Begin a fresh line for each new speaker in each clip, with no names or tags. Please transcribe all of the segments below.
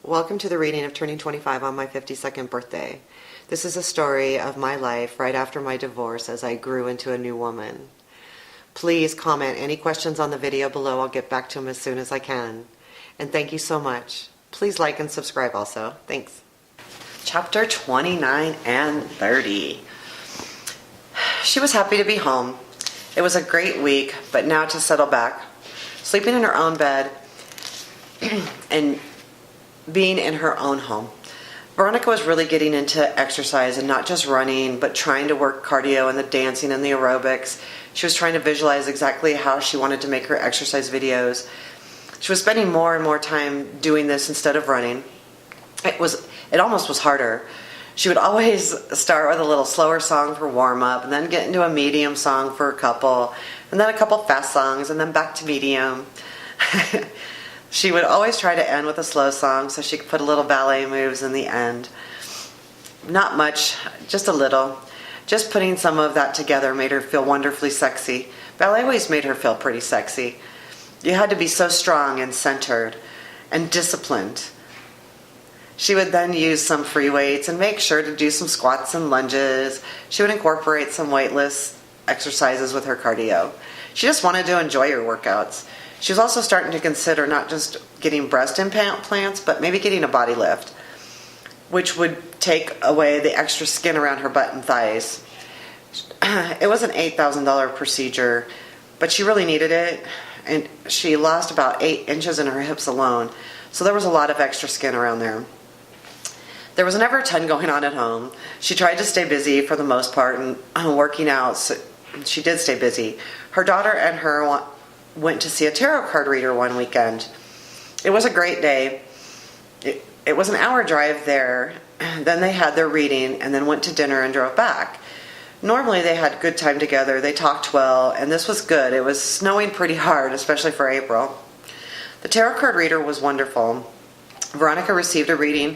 Welcome to the reading of Turning 25 on my 52nd birthday. This is a story of my life right after my divorce as I grew into a new woman. Please comment any questions on the video below. I'll get back to them as soon as I can. And thank you so much. Please like and subscribe also. Thanks. Chapter 29 and 30. She was happy to be home. It was a great week, but now to settle back, sleeping in her own bed and being in her own home. Veronica was really getting into exercise and not just running, but trying to work cardio and the dancing and the aerobics. She was trying to visualize exactly how she wanted to make her exercise videos. She was spending more and more time doing this instead of running. It almost was harder. She would always start with a little slower song for warm-up and then get into a medium song for a couple, and then a couple fast songs, and then back to medium. She would always try to end with a slow song so she could put a little ballet moves in the end. Not much, just a little. Just putting some of that together made her feel wonderfully sexy. Ballet always made her feel pretty sexy. You had to be so strong and centered and disciplined. She would then use some free weights and make sure to do some squats and lunges. She would incorporate some weightless exercises with her cardio. She just wanted to enjoy her workouts. She was also starting to consider not just getting breast implants, but maybe getting a body lift, which would take away the extra skin around her butt and thighs. It was an $8,000 procedure, but she really needed it, and she lost about 8 inches in her hips alone, so there was a lot of extra skin around there. There was never a ton going on at home. She tried to stay busy for the most part and working out, so she did stay busy. Her daughter and her went to see a tarot card reader one weekend. It was a great day. It was an hour drive there. Then they had their reading and then went to dinner and drove back. Normally they had good time together. They talked well, and this was good. It was snowing pretty hard, especially for April. The tarot card reader was wonderful. Veronica received a reading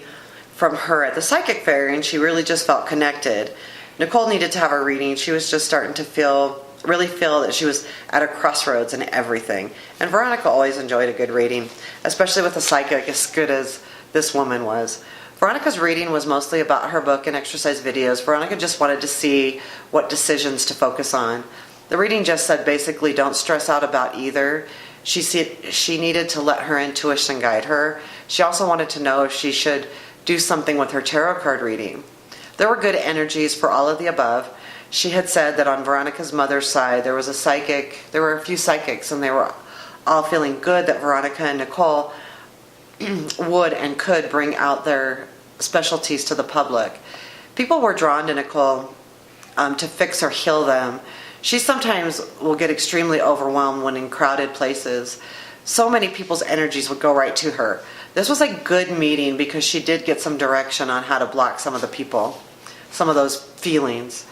from her at the psychic fair, and she really just felt connected. Nicole needed to have a reading. She was just starting to really feel that she was at a crossroads in everything. And Veronica always enjoyed a good reading, especially with a psychic as good as this woman was. Veronica's reading was mostly about her book and exercise videos. Veronica just wanted to see what decisions to focus on. The reading just said basically don't stress out about either. She needed to let her intuition guide her. She also wanted to know if she should do something with her tarot card reading. There were good energies for all of the above. She had said that on Veronica's mother's side there were a few psychics, and they were all feeling good that Veronica and Nicole would and could bring out their specialties to the public. People were drawn to Nicole to fix or heal them. She sometimes will get extremely overwhelmed when in crowded places. So many people's energies would go right to her. This was a good meeting because she did get some direction on how to block some of the people, some of those feelings.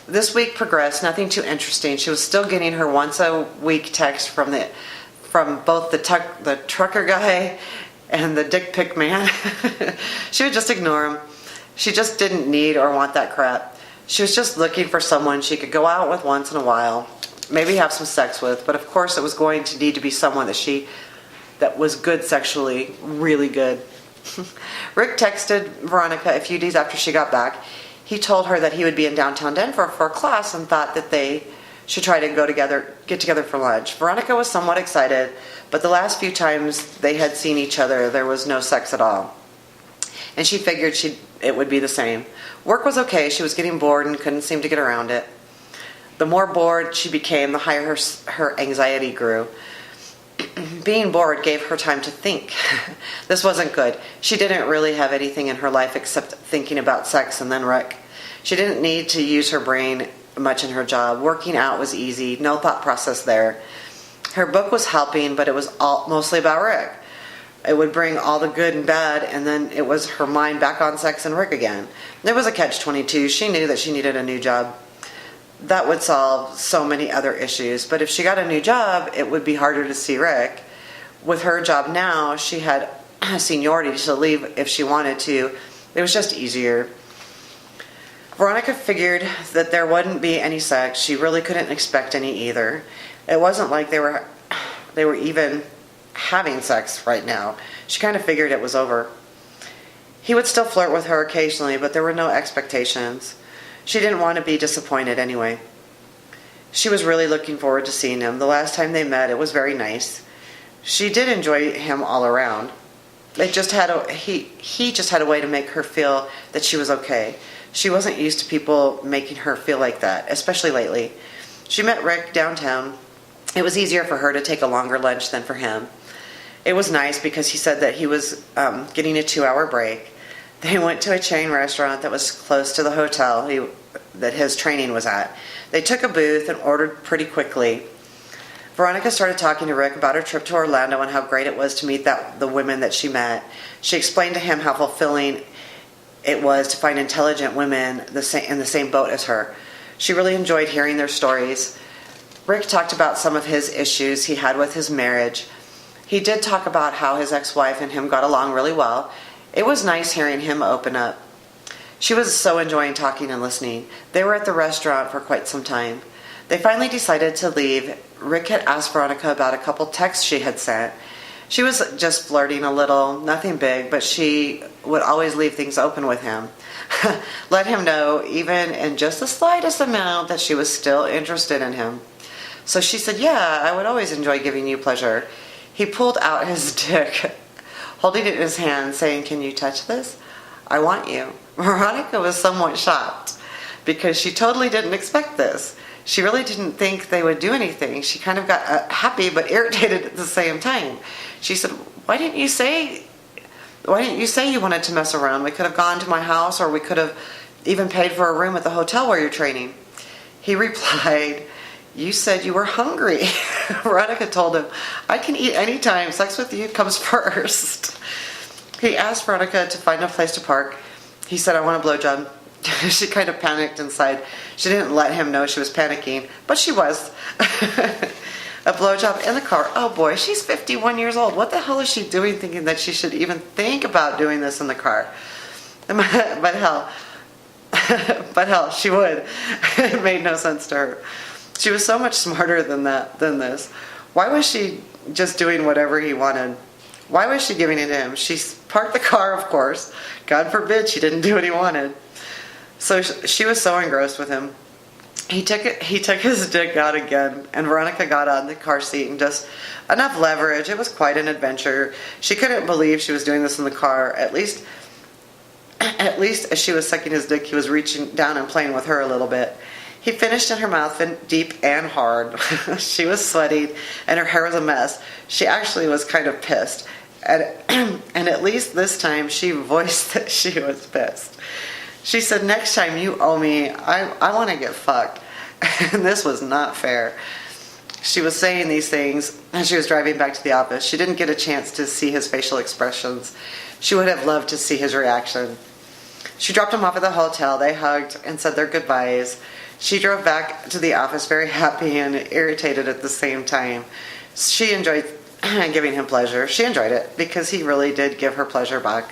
This week progressed, nothing too interesting. She was still getting her once a week text from both the trucker guy and the dick pic man. She would just ignore him. She just didn't need or want that crap. She was just looking for someone she could go out with once in a while, maybe have some sex with, but of course it was going to need to be someone that was good sexually, really good. Rick texted Veronica a few days after she got back. He told her that he would be in downtown Denver for a class and thought that they should try to get together for lunch. Veronica was somewhat excited, but the last few times they had seen each other, there was no sex at all. And she figured it would be the same. Work was okay. She was getting bored and couldn't seem to get around it. The more bored she became, the higher her anxiety grew. Being bored gave her time to think. This wasn't good. She didn't really have anything in her life except thinking about sex and then Rick. She didn't need to use her brain much in her job. Working out was easy, no thought process there. Her book was helping, but it was mostly about Rick. It would bring all the good and bad, and then it was her mind back on sex and Rick again. There was a catch-22. She knew that she needed a new job. That would solve so many other issues. But if she got a new job, it would be harder to see Rick. With her job now, she had seniority to leave if she wanted to. It was just easier. Veronica figured that there wouldn't be any sex. She really couldn't expect any either. It wasn't like they were even having sex right now. She kind of figured it was over. He would still flirt with her occasionally, but there were no expectations. She didn't want to be disappointed anyway. She was really looking forward to seeing him. The last time they met, it was very nice. She did enjoy him all around. He just had a way to make her feel that she was okay. She wasn't used to people making her feel like that, especially lately. She met Rick downtown. It was easier for her to take a longer lunch than for him. It was nice because he said that he was getting a 2-hour break. They went to a chain restaurant that was close to the hotel that his training was at. They took a booth and ordered pretty quickly. Veronica started talking to Rick about her trip to Orlando and how great it was to meet the women that she met. She explained to him how fulfilling it was to find intelligent women in the same boat as her. She really enjoyed hearing their stories. Rick talked about some of his issues he had with his marriage. He did talk about how his ex-wife and him got along really well. It was nice hearing him open up. She was so enjoying talking and listening. They were at the restaurant for quite some time. They finally decided to leave. Rick had asked Veronica about a couple texts she had sent. She was just flirting a little, nothing big, but she would always leave things open with him. Let him know, even in just the slightest amount, that she was still interested in him. So she said, "Yeah, I would always enjoy giving you pleasure." He pulled out his dick, holding it in his hand, saying, "Can you touch this? I want you." Veronica was somewhat shocked because she totally didn't expect this. She really didn't think they would do anything. She kind of got happy but irritated at the same time. She said, why didn't you say you wanted to mess around? We could have gone to my house, or we could have even paid for a room at the hotel where you're training." He replied, "You said you were hungry." Veronica told him, "I can eat anytime. Sex with you comes first." He asked Veronica to find a place to park. He said, "I want a blowjob." She kind of panicked inside. She didn't let him know she was panicking, but she was. A blowjob in the car. Oh boy, she's 51 years old. What the hell is she doing thinking that she should even think about doing this in the car? But hell, she would. It made no sense to her. She was so much smarter than this. Why was she just doing whatever he wanted? Why was she giving it to him? She parked the car, of course. God forbid she didn't do what he wanted. So she was so engrossed with him. He took his dick out again, and Veronica got on the car seat and just enough leverage. It was quite an adventure. She couldn't believe she was doing this in the car. At least as she was sucking his dick, he was reaching down and playing with her a little bit. He finished in her mouth deep and hard. She was sweating, and her hair was a mess. She actually was kind of pissed. And at least this time, she voiced that she was pissed. She said, "Next time you owe me, I want to get fucked." And this was not fair. She was saying these things as she was driving back to the office. She didn't get a chance to see his facial expressions. She would have loved to see his reaction. She dropped him off at the hotel. They hugged and said their goodbyes. She drove back to the office very happy and irritated at the same time. She enjoyed giving him pleasure. She enjoyed it because he really did give her pleasure back.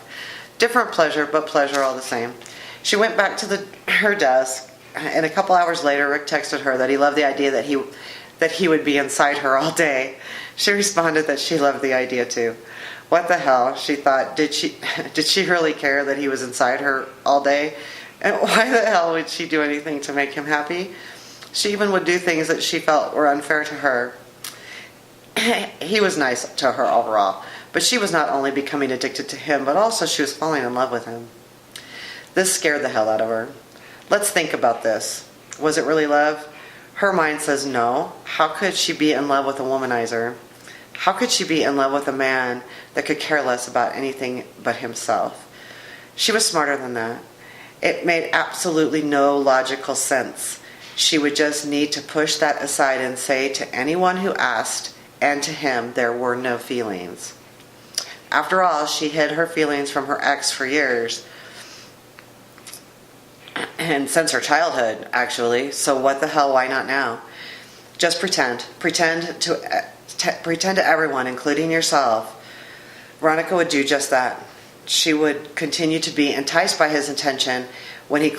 Different pleasure, but pleasure all the same. She went back to her desk, and a couple hours later, Rick texted her that he loved the idea that he would be inside her all day. She responded that she loved the idea too. What the hell, she thought, did she really care that he was inside her all day? And why the hell would she do anything to make him happy? She even would do things that she felt were unfair to her. He was nice to her overall, but she was not only becoming addicted to him, but also she was falling in love with him. This scared the hell out of her. Let's think about this. Was it really love? Her mind says no. How could she be in love with a womanizer? How could she be in love with a man that could care less about anything but himself? She was smarter than that. It made absolutely no logical sense. She would just need to push that aside and say to anyone who asked, and to him, there were no feelings. After all, she hid her feelings from her ex for years. And since her childhood, actually. So what the hell, why not now? Just pretend. Pretend to everyone, including yourself. Veronica would do just that. She would continue to be enticed by his attention when he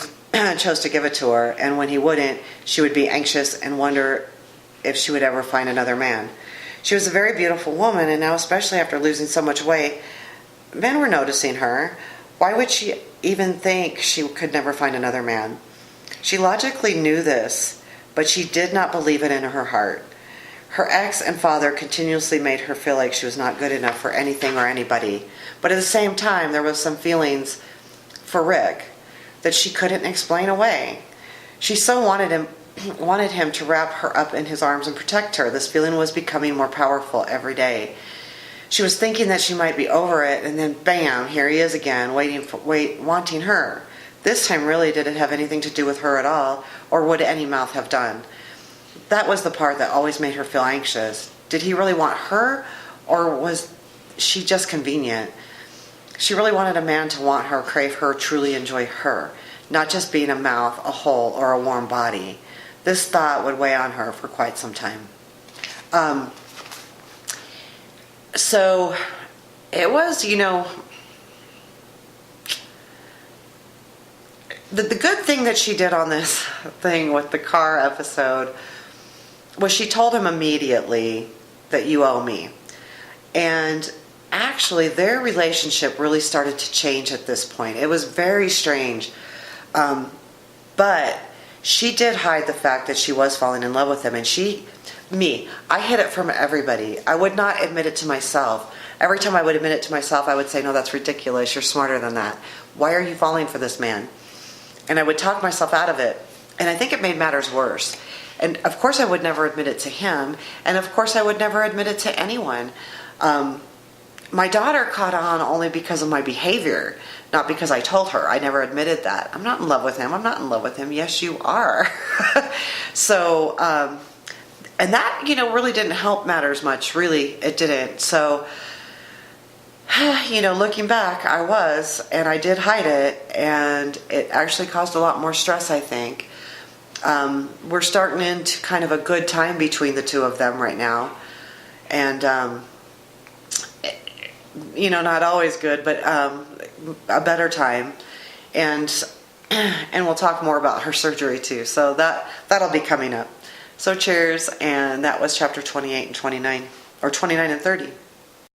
chose to give it to her, and when he wouldn't, she would be anxious and wonder if she would ever find another man. She was a very beautiful woman, and now, especially after losing so much weight, men were noticing her. Why would she even think she could never find another man? She logically knew this, but she did not believe it in her heart. Her ex and father continuously made her feel like she was not good enough for anything or anybody. But at the same time, there was some feelings for Rick that she couldn't explain away. She so wanted him to wrap her up in his arms and protect her. This feeling was becoming more powerful every day. She was thinking that she might be over it, and then bam, here he is again, wanting her. This time really did it have anything to do with her at all, or would any mouth have done? That was the part that always made her feel anxious. Did he really want her, or was she just convenient? She really wanted a man to want her, crave her, truly enjoy her, not just being a mouth, a hole, or a warm body. This thought would weigh on her for quite some time. So it was, the good thing that she did on this thing with the car episode was she told him immediately that you owe me. And actually their relationship really started to change at this point. It was very strange. But she did hide the fact that she was falling in love with him. And I hid it from everybody. I would not admit it to myself. Every time I would admit it to myself, I would say, no, that's ridiculous. You're smarter than that. Why are you falling for this man? And I would talk myself out of it. And I think it made matters worse. And of course I would never admit it to him. And of course I would never admit it to anyone. My daughter caught on only because of my behavior, not because I told her. I never admitted that. I'm not in love with him. I'm not in love with him. Yes, you are. So, and that, really didn't help matters much. Really, it didn't. So, looking back, I was, and I did hide it, and it actually caused a lot more stress, I think. We're starting into kind of a good time between the two of them right now. And, not always good, but a better time. And we'll talk more about her surgery too. So that'll be coming up. So cheers, and that was chapter 28 and 29, or 29 and 30.